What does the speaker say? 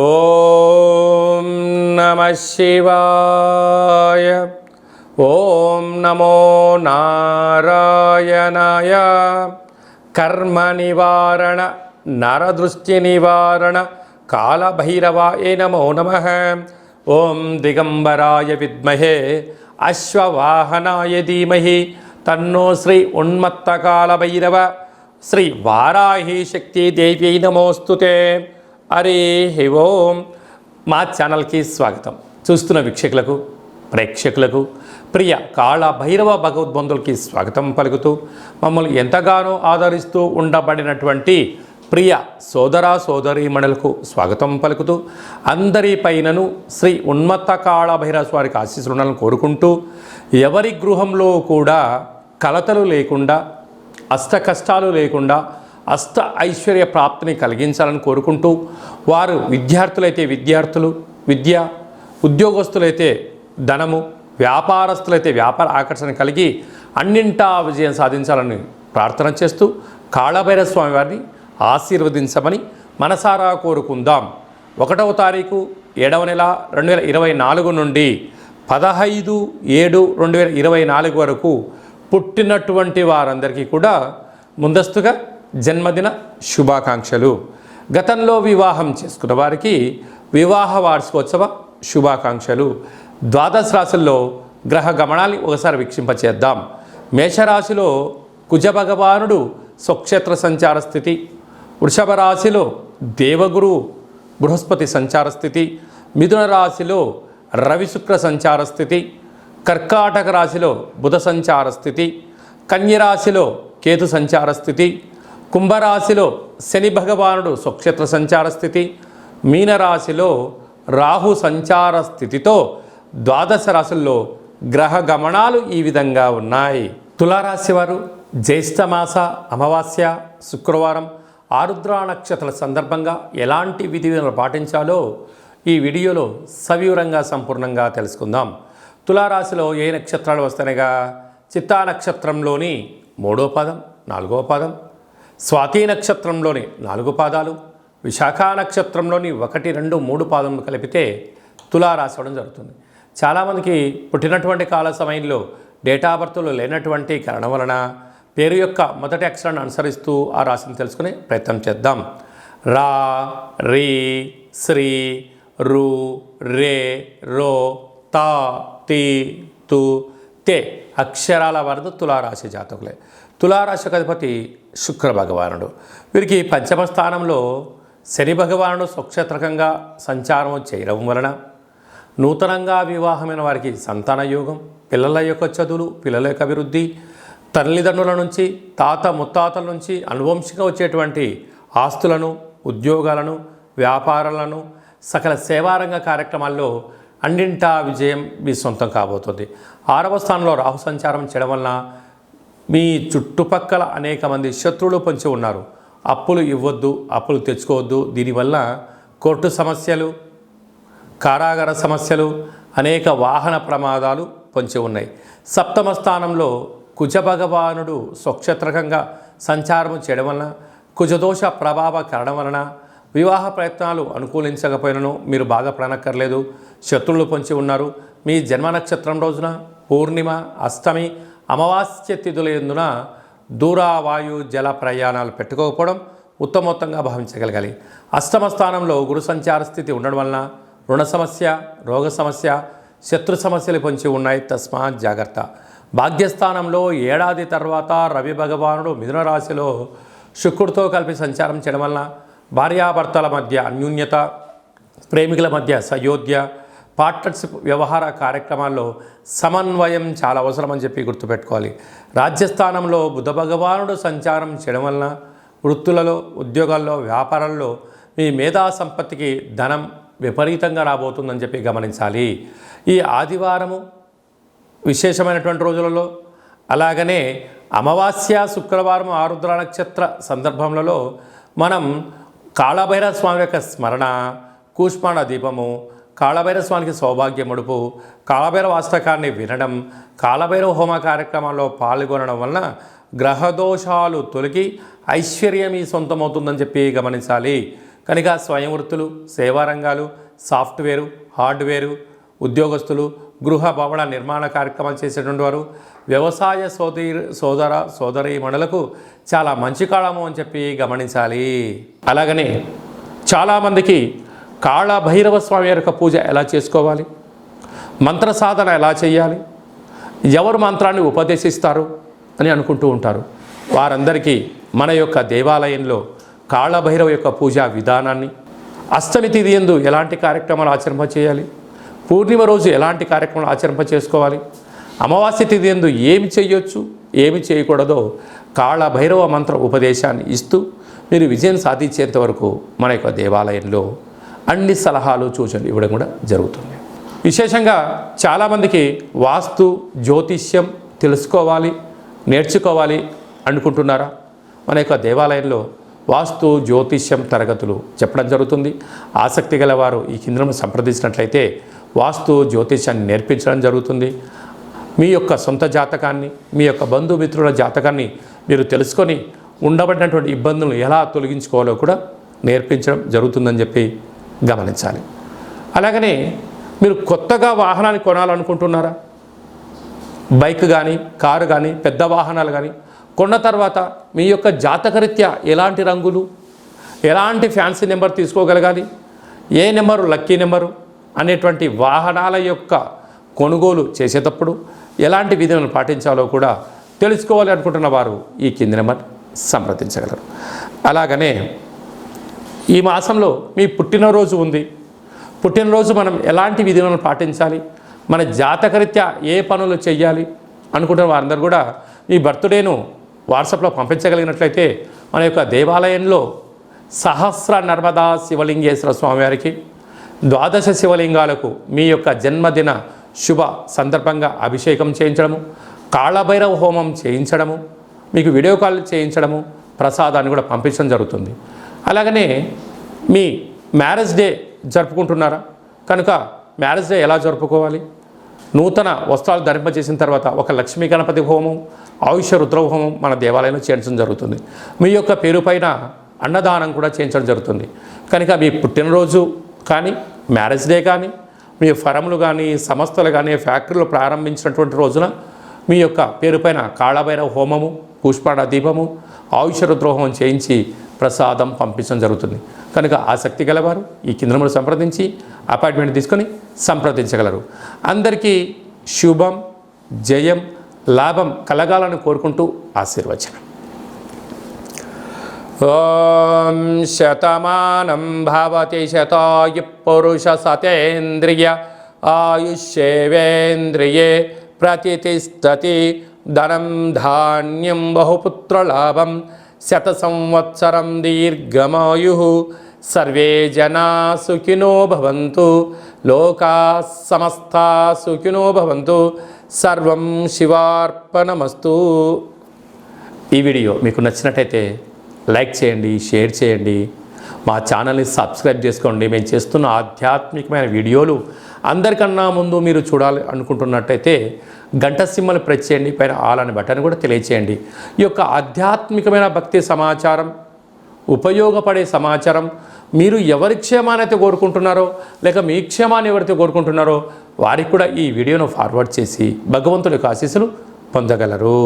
ఓం నమః శివాయ. ఓం నమో నారాయణాయ. కర్మ నివారణ నరదృష్టి నివారణ కాళభైరవాయ నమో నమః. ఓం దిగంబరాయ విద్మహే అశ్వవాహనాయ ధీమహి తన్నో శ్రీ ఉన్మత్త కాళభైరవ శ్రీ వారాహి శక్తి దేవ్యై నమోస్తుతే. హరి ఓం. మా ఛానల్కి స్వాగతం. చూస్తున్న వీక్షకులకు ప్రేక్షకులకు ప్రియ కాళభైరవ భగవద్బంధులకి స్వాగతం పలుకుతూ మమ్మల్ని ఎంతగానో ఆదరిస్తూ ఉండబడినటువంటి ప్రియ సోదర సోదరీమణులకు స్వాగతం పలుకుతూ అందరిపైనను శ్రీ ఉన్మత్త కాళభైరవ స్వామికి ఆశీస్సులను కోరుకుంటూ ఎవరి గృహంలో కూడా కలతలు లేకుండా అష్ట కష్టాలు లేకుండా అష్ట ఐశ్వర్య ప్రాప్తిని కలిగించాలని కోరుకుంటూ వారు విద్యార్థులైతే విద్యార్థులు విద్య, ఉద్యోగస్తులైతే ధనము, వ్యాపారస్తులైతే వ్యాపార ఆకర్షణ కలిగి అన్నింటా విజయం సాధించాలని ప్రార్థన చేస్తూ కాళభైరవ స్వామి వారిని ఆశీర్వదించమని మనసారా కోరుకుందాం. 1వ తారీఖు 7వ నెల 2024 నుండి 15/7/2024 వరకు పుట్టినటువంటి వారందరికీ కూడా ముందస్తుగా జన్మదిన శుభాకాంక్షలు. గతంలో వివాహం చేసుకున్న వారికి వివాహ వార్షికోత్సవ శుభాకాంక్షలు. ద్వాదశ రాశుల్లో గ్రహ గమనాన్ని ఒకసారి వీక్షింపచేద్దాం. మేషరాశిలో కుజ భగవానుడు స్వక్షేత్ర సంచార స్థితి, వృషభ రాశిలో దేవగురు బృహస్పతి సంచార స్థితి, మిథున రాశిలో రవి శుక్ర సంచార స్థితి, కర్కాటక రాశిలో బుధ సంచార స్థితి, కన్యరాశిలో కేతు సంచార స్థితి, కుంభరాశిలో శని భగవానుడు స్వక్షేత్ర సంచార స్థితి, మీనరాశిలో రాహు సంచార స్థితితో ద్వాదశ రాశుల్లో గ్రహ గమనాలు ఈ విధంగా ఉన్నాయి. తులారాశి వారు జ్యేష్ఠమాస అమావాస్య శుక్రవారం ఆరుద్ర నక్షత్రాల సందర్భంగా ఎలాంటి విధి విధానాలు పాటించాలో ఈ వీడియోలో సవివరంగా సంపూర్ణంగా తెలుసుకుందాం. తులారాశిలో ఏ నక్షత్రాలు వస్తాయిగా చిత్తా నక్షత్రంలోని 3వ పాదం, 4వ పాదం, స్వాతి నక్షత్రంలోని 4 పాదాలు, విశాఖ నక్షత్రంలోని 1, 2, 3 పాదములు కలిపితే తులారాశి అవడం జరుగుతుంది. చాలామందికి పుట్టినటువంటి కాల సమయంలో డేటా బర్త్లో లేనటువంటి కారణం వలన పేరు యొక్క మొదటి అక్షరాన్ని అనుసరిస్తూ ఆ రాశిని తెలుసుకునే ప్రయత్నం చేద్దాం. రా, రీ, శ్రీ, రు, రే, రో, తా, తి, తు, తే అక్షరాల వరద తులారాశి జాతకులే. తులారాశికి అధిపతి శుక్ర భగవానుడు. వీరికి పంచమ స్థానంలో శని భగవానుడు స్వక్షేత్రకంగా సంచారం చేయడం వలన నూతనంగా వివాహమైన వారికి సంతాన యోగం, పిల్లల యొక్క చదువులు, పిల్లల యొక్క అభివృద్ధి, తల్లిదండ్రుల నుంచి తాత ముత్తాతల నుంచి అనువంశికంగా వచ్చేటువంటి ఆస్తులను, ఉద్యోగాలను, వ్యాపారాలను, సకల సేవారంగ కార్యక్రమాల్లో అన్నింటా విజయం మీ సొంతం కాబోతుంది. 6వ స్థానంలో రాహు సంచారం చేయడం వలన మీ చుట్టుపక్కల అనేక మంది శత్రువులు పొంచి ఉన్నారు. అప్పులు ఇవ్వద్దు, అప్పులు తెచ్చుకోవద్దు. దీనివల్ల కోర్టు సమస్యలు, కారాగార సమస్యలు, అనేక వాహన ప్రమాదాలు పొంచి ఉన్నాయి. 7వ స్థానంలో కుజ భగవానుడు స్వక్షేత్రకంగా సంచారం చేయడం వలన కుజదోష ప్రభావ కారణం వలన వివాహ ప్రయత్నాలు అనుకూలించకపోయినను మీరు బాధపడనక్కర్లేదు. శత్రువులు పొంచి ఉన్నారు. మీ జన్మ నక్షత్రం రోజున పూర్ణిమ, అష్టమి, అమావాస్య తిథుల యందున దూరవాయు జల ప్రయాణాలు పెట్టుకోకపోవడం ఉత్తమోత్తంగా భావించగలగాలి. 8వ స్థానంలో గురు సంచార స్థితి ఉండడం వలన రుణ సమస్య, రోగ సమస్య, శత్రు సమస్యలు పొంచి ఉన్నాయి. తస్మాత్ జాగ్రత్త. భాగ్యస్థానంలో ఏడాది తర్వాత రవి భగవానుడు మిథున రాశిలో శుక్రుడితో కలిపి సంచారం చేయడం వలన భార్యాభర్తల మధ్య అన్యూన్యత, ప్రేమికుల మధ్య సయోధ్య, పార్ట్నర్షిప్ వ్యవహార కార్యక్రమాల్లో సమన్వయం చాలా అవసరం అని చెప్పి గుర్తుపెట్టుకోవాలి. రాజ్యస్థానంలో బుధ భగవానుడు సంచారం చేయడం వలన వృత్తులలో, ఉద్యోగాల్లో, వ్యాపారాల్లో మీ మేధా సంపత్తికి ధనం విపరీతంగా రాబోతుందని చెప్పి గమనించాలి. ఈ ఆదివారము విశేషమైనటువంటి రోజులలో, అలాగనే అమావాస్య శుక్రవారం ఆరుద్ర నక్షత్ర సందర్భంలో మనం కాళభైరవ స్వామి యొక్క స్మరణ, కూష్మాండ దీపము, కాళభైరవ స్వామికి సౌభాగ్య ముడుపు, కాళభైరవ అష్టకాన్ని వినడం, కాళభైరవ హోమ కార్యక్రమాల్లో పాల్గొనడం వలన గ్రహదోషాలు తొలగి ఐశ్వర్యం ఈ సొంతమవుతుందని చెప్పి గమనించాలి. కనుక స్వయం వృత్తులు, సేవా రంగాలు, సాఫ్ట్వేరు, హార్డ్వేరు, ఉద్యోగస్తులు, గృహ భవన నిర్మాణ కార్యక్రమాలు చేసేటువంటి వారు, వ్యవసాయ సోదర సోదరీమణులకు చాలా మంచి కాలము అని చెప్పి గమనించాలి. అలాగనే చాలామందికి కాళభైరవ స్వామి యొక్క పూజ ఎలా చేసుకోవాలి, మంత్ర సాధన ఎలా చేయాలి, ఎవరు మంత్రాన్ని ఉపదేశిస్తారు అని అనుకుంటూ ఉంటారు. వారందరికీ మన యొక్క దేవాలయంలో కాళభైరవ యొక్క పూజా విధానాన్ని, అష్టమి తిథి యందు ఎలాంటి కార్యక్రమాలు ఆచరింపచేయాలి, పూర్ణిమ రోజు ఎలాంటి కార్యక్రమాలు ఆచరింపచేసుకోవాలి, అమావాస్య తిథి యందు ఏమి చేయొచ్చు, ఏమి చేయకూడదో కాళభైరవ మంత్ర ఉపదేశాన్ని ఇస్తూ మీరు విజయం సాధించేంత వరకు మన యొక్క దేవాలయంలో అన్ని సలహాలు సూచనలు ఇవ్వడం కూడా జరుగుతుంది. విశేషంగా చాలామందికి వాస్తు జ్యోతిష్యం తెలుసుకోవాలి, నేర్చుకోవాలి అనుకుంటున్నారా? మన యొక్క దేవాలయంలో వాస్తు జ్యోతిష్యం తరగతులు చెప్పడం జరుగుతుంది. ఆసక్తి గల వారు ఈ కింద సంప్రదించినట్లయితే వాస్తు జ్యోతిష్యాన్ని నేర్పించడం జరుగుతుంది. మీ యొక్క సొంత జాతకాన్ని, మీ యొక్క బంధుమిత్రుల జాతకాన్ని మీరు తెలుసుకొని ఉండబడినటువంటి ఇబ్బందులను ఎలా తొలగించుకోవాలో కూడా నేర్పించడం జరుగుతుందని చెప్పి గమనించాలి. అలాగనే మీరు కొత్తగా వాహనాన్ని కొనాలనుకుంటున్నారా? బైక్ కానీ, కారు కానీ, పెద్ద వాహనాలు కానీ కొన్న తర్వాత మీ యొక్క జాతకరీత్యా ఎలాంటి రంగులు, ఎలాంటి ఫ్యాన్సీ నెంబర్ తీసుకోగలగాలి, ఏ నెంబరు లక్కీ నెంబరు అనేటువంటి వాహనాల యొక్క కొనుగోలు చేసేటప్పుడు ఎలాంటి విధులను పాటించాలో కూడా తెలుసుకోవాలి అనుకుంటున్న వారు ఈ కింది నెంబర్ సంప్రదించగలరు. అలాగనే ఈ మాసంలో మీ పుట్టినరోజు ఉంది. పుట్టినరోజు మనం ఎలాంటి విధులను పాటించాలి, మన జాతకరీత్యా ఏ పనులు చేయాలి అనుకుంటున్న వారందరూ కూడా మీ బర్త్డేను వాట్సాప్లో పంపించగలిగినట్లయితే మన యొక్క దేవాలయంలో సహస్ర నర్మదా శివలింగేశ్వర స్వామివారికి 12 శివలింగాలకు మీ యొక్క జన్మదిన శుభ సందర్భంగా అభిషేకం చేయించడము, కాళభైరవ హోమం చేయించడము, మీకు వీడియో కాల్ చేయించడము, ప్రసాదాన్ని కూడా పంపించడం జరుగుతుంది. అలాగనే మీ మ్యారేజ్ డే జరుపుకుంటున్నారా? కనుక మ్యారేజ్ డే ఎలా జరుపుకోవాలి? నూతన వస్త్రాలు ధరింపజేసిన తర్వాత ఒక లక్ష్మీ గణపతి హోమం, ఆయుష రుద్ర హోమం మన దేవాలయంలో చేయించడం జరుగుతుంది. మీ యొక్క పేరు పైన అన్నదానం కూడా చేయించడం జరుగుతుంది. కనుక మీ పుట్టినరోజు కానీ, మ్యారేజ్ డే కానీ, మీ ఫరములు కానీ, సంస్థలు కానీ, ఫ్యాక్టరీలు ప్రారంభించినటువంటి రోజున మీ యొక్క పేరు పైన కాళభైరవ హోమము, పుష్పాడ దీపము, ఆయుష రుద్ర హోమం చేయించి ప్రసాదం పంపించడం జరుగుతుంది. కనుక ఆసక్తి గలవారు ఈ కింద సంప్రదించి అపాయింట్మెంట్ తీసుకొని సంప్రదించగలరు. అందరికీ శుభం, జయం, లాభం కలగాలని కోరుకుంటూ ఆశీర్వచనం. ఓం శతమానం భవతి శతాయు పురుష సతేంద్రియ ఆయుష్యేవేంద్రియే ప్రతిష్టతి ధనం ధాన్యం బహుపుత్రలాభం శత సంవత్సరం దీర్ఘమాయు సర్వే జనా సుఖినో భవంతు లోకా సమస్తా సుఖినో భవంతు సర్వం శివార్పణమస్తు. ఈ వీడియో మీకు నచ్చినట్టయితే లైక్ చేయండి, షేర్ చేయండి, మా ఛానల్ని సబ్స్క్రైబ్ చేసుకోండి. మేము చేస్తున్న ఆధ్యాత్మికమైన వీడియోలు అందరికన్నా ముందు మీరు చూడాలి అనుకుంటున్నట్టయితే గంట సింబల్ ప్రెస్ చేయండి, పైన ఆల్ అనే బటన్ కూడా తెలియచేయండి. ఈ యొక్క ఆధ్యాత్మికమైన భక్తి సమాచారం, ఉపయోగపడే సమాచారం మీరు ఎవరి క్షేమాన్ని అయితే కోరుకుంటున్నారో, లేక మీ క్షేమాన్ని ఎవరైతే కోరుకుంటున్నారో వారికి కూడా ఈ వీడియోను ఫార్వర్డ్ చేసి భగవంతుడి యొక్క ఆశీస్సులు పొందగలరు.